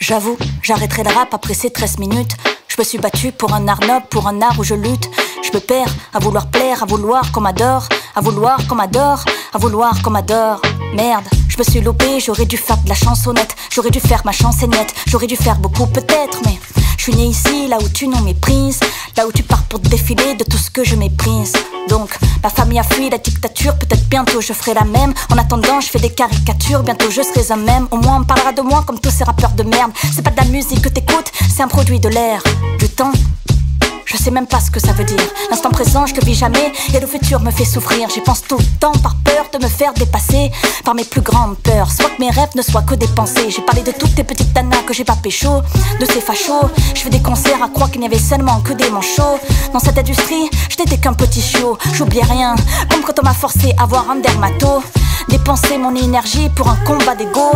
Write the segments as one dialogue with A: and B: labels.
A: J'avoue, j'arrêterai le rap après ces 13 minutes. Je me suis battu pour un art noble, pour un art où je lutte. Je me perds à vouloir plaire, à vouloir qu'on m'adore, à vouloir qu'on m'adore, à vouloir qu'on m'adore. Merde, je me suis loupé, j'aurais dû faire de la chansonnette, j'aurais dû faire ma chansonnette, j'aurais dû faire beaucoup peut-être, mais je suis né ici, là où tu nous méprises, là où tu pars pour te défiler de tout ce que je méprise. Donc, ma famille a fui la dictature, peut-être bientôt je ferai la même. En attendant, je fais des caricatures, bientôt je serai un même. Au moins on parlera de moi comme tous ces rappeurs de merde. C'est pas de la musique que t'écoutes, c'est un produit de l'air, du temps. Je sais même pas ce que ça veut dire. L'instant présent, je le vis jamais, et le futur me fait souffrir. J'y pense tout le temps par peur de me faire dépasser par mes plus grandes peurs. Soit que mes rêves ne soient que des pensées. J'ai parlé de toutes tes petites nanas que j'ai pas pécho, de ces fachos. Je fais des concerts à croire qu'il n'y avait seulement que des manchots. Dans cette industrie, je n'étais qu'un petit chiot. J'oubliais rien, comme quand on m'a forcé à voir un dermato. Dépenser mon énergie pour un combat d'ego.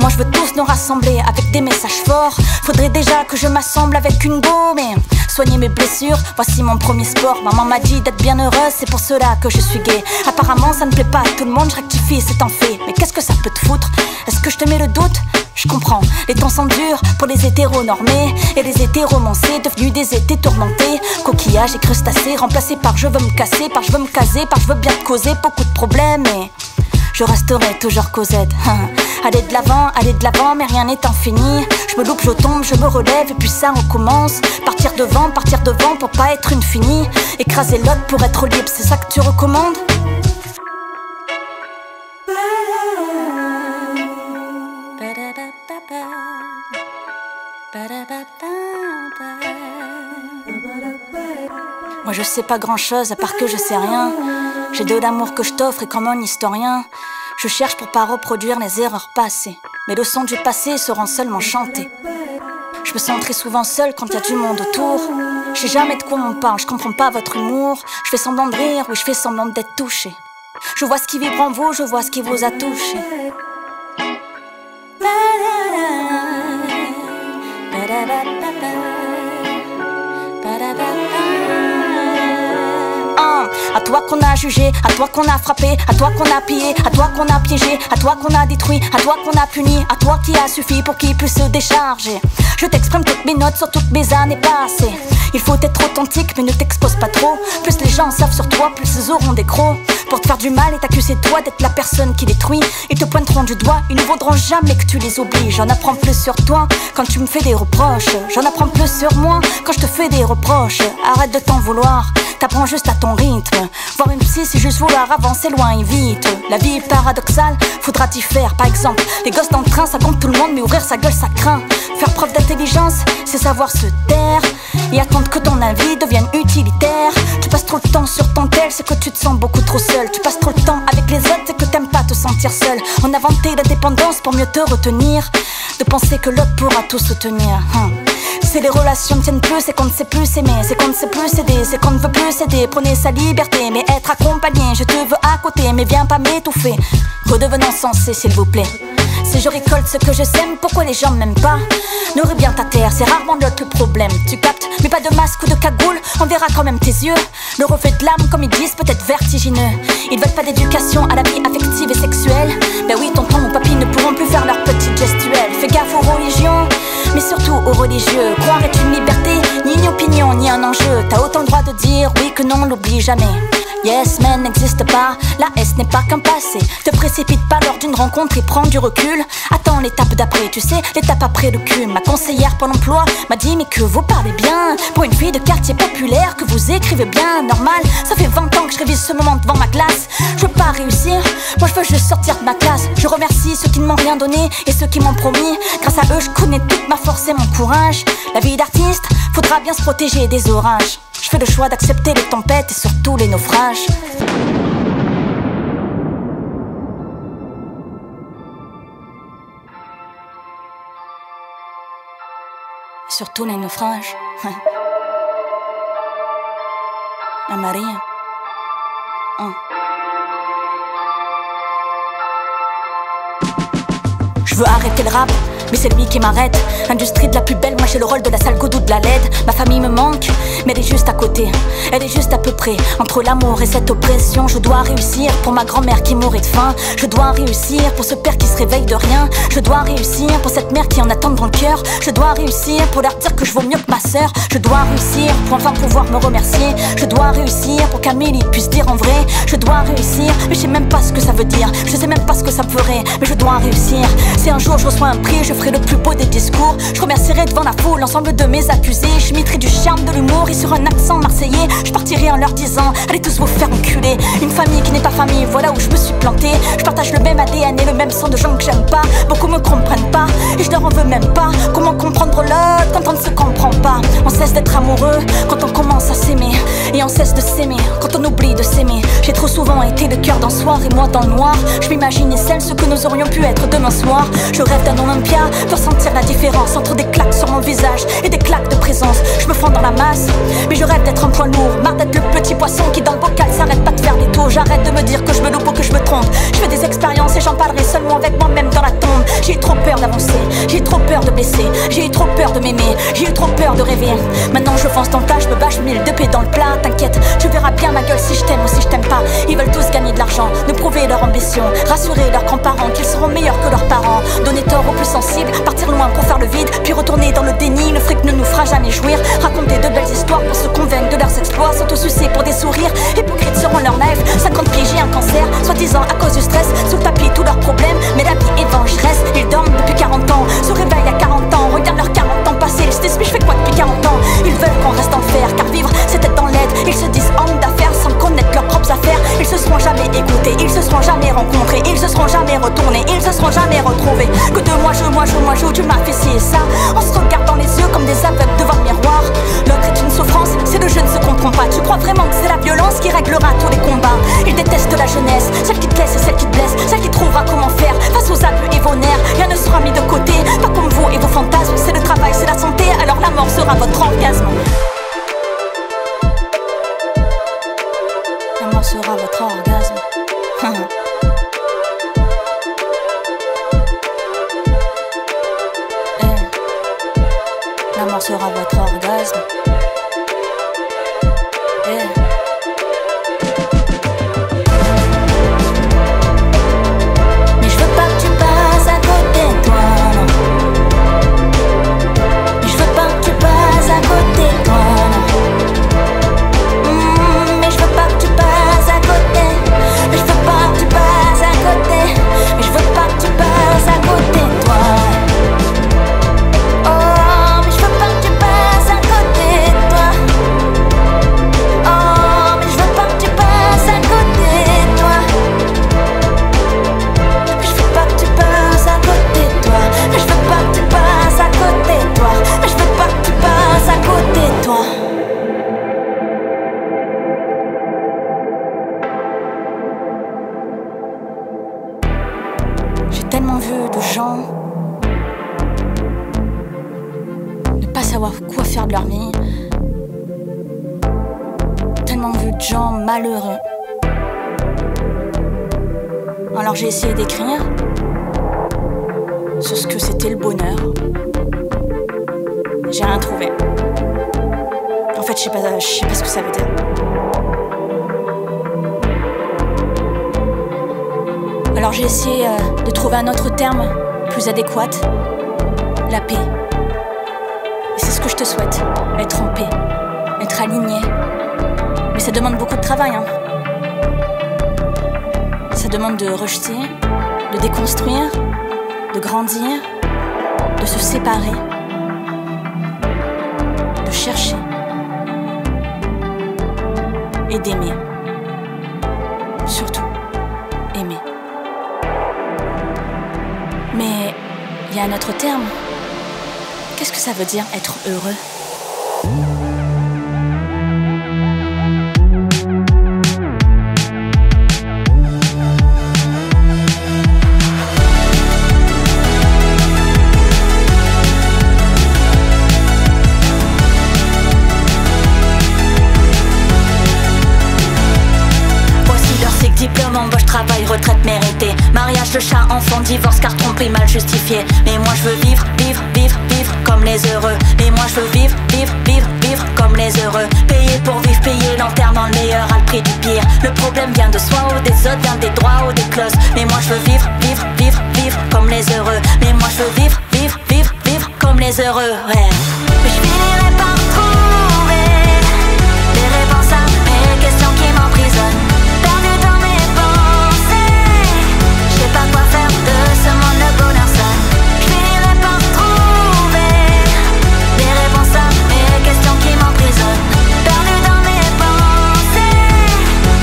A: Moi je veux tous nous rassembler avec des messages forts. Faudrait déjà que je m'assemble avec une go. Mais soigner mes blessures, voici mon premier sport. Maman m'a dit d'être bien heureuse, c'est pour cela que je suis gay. Apparemment ça ne plaît pas à tout le monde, je rectifie, c'est un fait. Mais qu'est-ce que ça peut te foutre? Est-ce que je te mets le doute? Je comprends, les temps sont durs pour les hétéros normés et les hétéros romancés, devenus des étés tourmentés. Coquillages et crustacés, remplacés par je veux me casser, par je veux me caser, par je veux bien te causer beaucoup de problèmes. Et je resterai toujours Cosette. Aller de l'avant, mais rien n'est infini. Je me loupe, je tombe, je me relève et puis ça recommence. Partir devant pour pas être une finie. Écraser l'autre pour être libre, c'est ça que tu recommandes? Moi je sais pas grand chose à part que je sais rien. J'ai de l'amour que je t'offre et comme un historien je cherche pour pas reproduire les erreurs passées. Mes leçons du passé seront seulement chantées. Je me sens très souvent seule quand y a du monde autour. Je sais jamais de quoi on parle, je comprends pas votre humour. Je fais semblant de rire, oui je fais semblant d'être touchée. Je vois ce qui vibre en vous, je vois ce qui vous a touché. À toi qu'on a jugé, à toi qu'on a frappé, à toi qu'on a pillé, à toi qu'on a piégé, à toi qu'on a détruit, à toi qu'on a puni, à toi qui a suffi pour qu'il puisse se décharger. Je t'exprime toutes mes notes sur toutes mes années passées. Il faut être authentique mais ne t'expose pas trop. Plus les gens savent sur toi, plus ils auront des crocs pour te faire du mal et t'accuser toi d'être la personne qui détruit. Ils te pointeront du doigt, ils ne voudront jamais que tu les oublies. J'en apprends plus sur toi quand tu me fais des reproches. J'en apprends plus sur moi quand je te fais des reproches. Arrête de t'en vouloir, t'apprends juste à ton rythme. Voir une psy c'est juste vouloir avancer loin et vite. La vie est paradoxale, faudra t'y faire. Par exemple, les gosses dans le train ça compte tout le monde, mais ouvrir sa gueule ça craint. Faire preuve d'intelligence, c'est savoir se taire et attendre que ton avis devienne utilitaire. Tu passes trop le temps sur ton tel, c'est que tu te sens beaucoup trop seul. Tu passes trop le temps avec les autres, c'est que t'aimes pas te sentir seul. On a inventé la dépendance pour mieux te retenir, de penser que l'autre pourra tout soutenir. C'est les relations ne tiennent plus, c'est qu'on ne sait plus s'aimer, c'est qu'on ne sait plus s'aider, c'est qu'on ne veut plus céder. Prenez sa liberté, mais être accompagné, je te veux à côté, mais viens pas m'étouffer. Redevenons sensés s'il vous plaît. Si je récolte ce que je sème, pourquoi les gens m'aiment pas? Nourris bien ta terre, c'est rarement l'autre le problème. Tu captes, mais pas de masque ou de cagoule, on verra quand même tes yeux. Le reflet de l'âme, comme ils disent, peut être vertigineux. Ils veulent pas d'éducation à la vie affective et sexuelle. Ben oui, tonton ou papy ne pourront plus faire leur petite gestuelle. Fais gaffe aux religions, mais surtout aux religieux. Croire est une liberté, ni une opinion, ni un enjeu. T'as autant le droit de dire oui que non, l'oublie jamais. Yes man n'existe pas, la S n'est pas qu'un passé. Te précipite pas lors d'une rencontre et prends du recul. Attends l'étape d'après, tu sais, l'étape après le cul. Ma conseillère pour l'emploi m'a dit mais que vous parlez bien. Pour une fille de quartier populaire, que vous écrivez bien. Normal, ça fait 20 ans que je révise ce moment devant ma classe. Je veux pas réussir, moi je veux juste sortir de ma classe. Je remercie ceux qui ne m'ont rien donné et ceux qui m'ont promis. Grâce à eux je connais toute ma force et mon courage. La vie d'artiste, faudra bien se protéger des orages. Je fais le choix d'accepter les tempêtes et surtout les naufrages. Surtout les naufrages. La Maria. Je veux arrêter le rap, mais c'est lui qui m'arrête. L'industrie de la plus belle, moi j'ai le rôle de la sale godou de la LED. Ma famille me manque, mais elle est juste à côté. Elle est juste à peu près. Entre l'amour et cette oppression, je dois réussir pour ma grand-mère qui mourait de faim. Je dois réussir pour ce père qui se réveille de rien. Je dois réussir pour cette mère qui en attend dans le cœur. Je dois réussir pour leur dire que je vaux mieux que ma sœur. Je dois réussir pour enfin pouvoir me remercier. Je dois réussir pour qu'Amélie puisse dire en vrai. Je dois réussir, mais je sais même pas ce que ça veut dire. Je sais même pas ce que ça me ferait, mais je dois réussir. Si un jour je reçois un prix, je ferai le plus beau des discours. Je remercierai devant la foule l'ensemble de mes accusés. Je m'imiterai du charme, de l'humour et sur un accent marseillais je partirai en leur disant: allez tous vous faire enculer. Une famille qui n'est pas famille, voilà où je me suis planté. Je partage le même ADN et le même sang de gens que j'aime pas. Beaucoup me comprennent pas et je leur en veux même pas. Comment comprendre l'autre quand on ne se comprend pas? On cesse d'être amoureux quand on commence à s'aimer, et on cesse de s'aimer quand on oublie de s'aimer. J'ai trop souvent été le cœur d'un soir et moi dans le noir. Je m'imaginais celle ce que nous aurions pu être demain soir. Je rêve d'un Olympia pour sentir la différence entre des claques sur mon visage et des claques de présence. Je me fonds dans la masse, mais je rêve d'être un poids lourd. Marre d'être le petit poisson qui dans le bocal s'arrête pas de faire des tours. J'arrête de me dire que je me loupe ou que je me trompe. Je fais des expériences et j'en parlerai seulement avec moi-même dans la tombe. J'ai eu trop peur d'avancer, j'ai eu trop peur de blesser, j'ai eu trop peur de m'aimer, j'ai eu trop peur de rêver. Maintenant je fonce dans le tas, je me bats, je mets le 2 pieds dans le plat. T'inquiète, tu verras bien ma gueule si je t'aime ou si je t'aime pas. Ils veulent tous gagner de l'argent, nous prouver leur ambition, rassurer leurs grands-parents qu'ils seront meilleurs que leurs parents. Donner tort aux plus sensibles, partir loin pour faire le vide, puis retourner dans le déni. Le fric ne nous fera jamais jouir. Raconter de belles histoires pour se convaincre de leurs exploits. S'auto-sucer pour des sourires, hypocrites seront leur life. 50 pieds, j'ai un cancer, soi-disant à cause du stress. Sous le tapis tous leurs problèmes, mais la vie est vengeresse. Ils dorment depuis 40 ans, se réveillent à 40 ans. Regarde leurs 40 ans passés, ils se disent mais je fais quoi depuis 40 ans? Ils veulent qu'on reste en fer, car vivre c'est être dans l'aide. Ils se disent hommes d'affaires sans connaître leurs propres affaires. Ils se seront jamais écoutés, ils se seront jamais rencontrés, ils se seront jamais retournés, ils se seront jamais retrouvés. Que de moi je, tu m'as fait ci et ça. On se regarde dans les yeux comme des aveugles devant le miroir. L'autre est une souffrance, c'est le jeu ne se comprend pas. Tu crois vraiment que c'est la violence qui réglera tous les combats? Ils détestent la jeunesse, celle qui te laisse et celle qui te blesse, celle qui trouvera comment faire face aux abus et vos nerfs. Rien ne sera mis de côté, pas comme vous et vos fantasmes. C'est le travail, c'est la santé, alors la mort sera votre orgasme. La mort sera votre orgasme. La mort sera votre orgasme. Mais je veux pas que tu passes à côté de toi, non. Mais je veux pas que tu passes à côté de toi, non. Mais je veux pas que tu passes à côté. Mais je veux pas que tu passes à côté. Mais je veux pas que tu passes à côté de toi. J'ai tellement vu de gens ne pas savoir quoi faire de leur vie, tellement vu de gens malheureux. Alors j'ai essayé d'écrire sur ce que c'était le bonheur. J'ai rien trouvé. En fait, je sais pas ce que ça veut dire. Alors j'ai essayé de trouver un autre terme plus adéquat, la paix. Et c'est ce que je te souhaite, être en paix, être aligné. Mais ça demande beaucoup de travail, hein. Ça demande de rejeter, de déconstruire, de grandir, de se séparer, de chercher et d'aimer. Surtout, aimer. Mais il y a un autre terme. Qu'est-ce que ça veut dire être heureux ? Voici leur cycle diplôme, embauche, travail, retraite méritée. Mariage de chat, enfant, divorce, car tromperie mal justifiée. Mais moi je veux vivre, vivre, vivre, vivre comme les heureux. Mais moi je veux vivre, vivre, vivre, vivre comme les heureux. Payer pour vivre, payer l'enterrement, le meilleur à le prix du pire. Le problème vient de soi ou des autres, vient des droits ou des clauses. Mais moi je veux vivre, vivre, vivre, vivre comme les heureux. Mais moi je veux vivre, vivre, vivre, vivre comme les heureux, ouais. Mais je finirai par trouver des réponses à mes questions qui m'emprisonnent. Perdu dans mes pensées, je sais pas quoi faire de ce monde, le bonheur sonne. Je finirai par trouver des réponses à mes questions qui m'emprisonnent. Perdu dans mes pensées,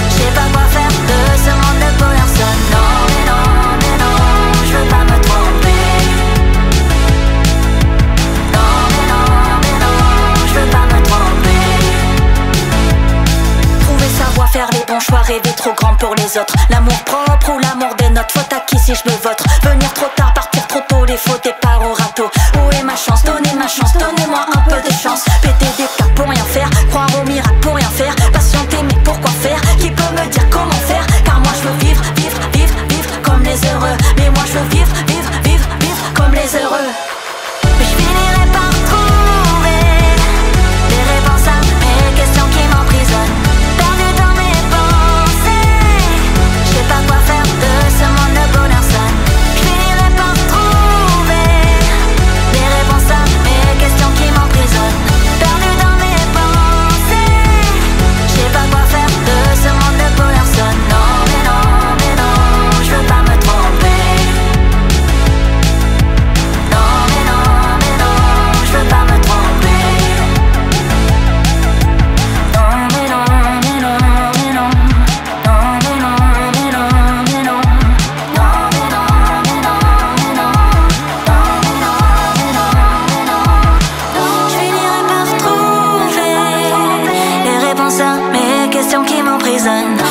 A: je sais pas quoi faire de ce monde, le bonheur sonne. Non, mais non, mais non, je veux pas me tromper. Non, mais non, mais non, je veux pas me tromper. Trouver sa voie, faire les bons choix, rêver trop grand pour les autres. L'amour propre ou l'amour des notes, faute à qui si je me vote. Venir trop tard, partir trop tôt, les fautes et part au râteau. Où est ma chance, donnez-moi un peu de chance. Péter des câbles pour rien faire, croire au miracle pour rien faire. Patienter mais pourquoi faire, qui peut me dire comment faire? Car moi je veux vivre, vivre, vivre, vivre comme les heureux. Mais moi je veux vivre, vivre, vivre, vivre comme les heureux. Mais je finirai par trouver des réponses à mes questions qui m'emprisonnent. Perdu dans mes pensées, je sais pas quoi faire de ce monde, le bonheur sonne. Je finirai par trouver des réponses à mes questions qui m'emprisonnent. Perdu dans mes pensées, je sais pas quoi faire de ce monde, le bonheur sonne. Non, mais non, mais non, je veux pas me tromper. Non, mais non, mais non, je veux pas me tromper. Non, mais non, mais non, mais non. Non, mais non, mais non, mais non. Non, mais non, mais non, mais non. Non, mais non, mais non, mais non. Je finirai par trouver les réponses à mes questions qui m'emprisonnent.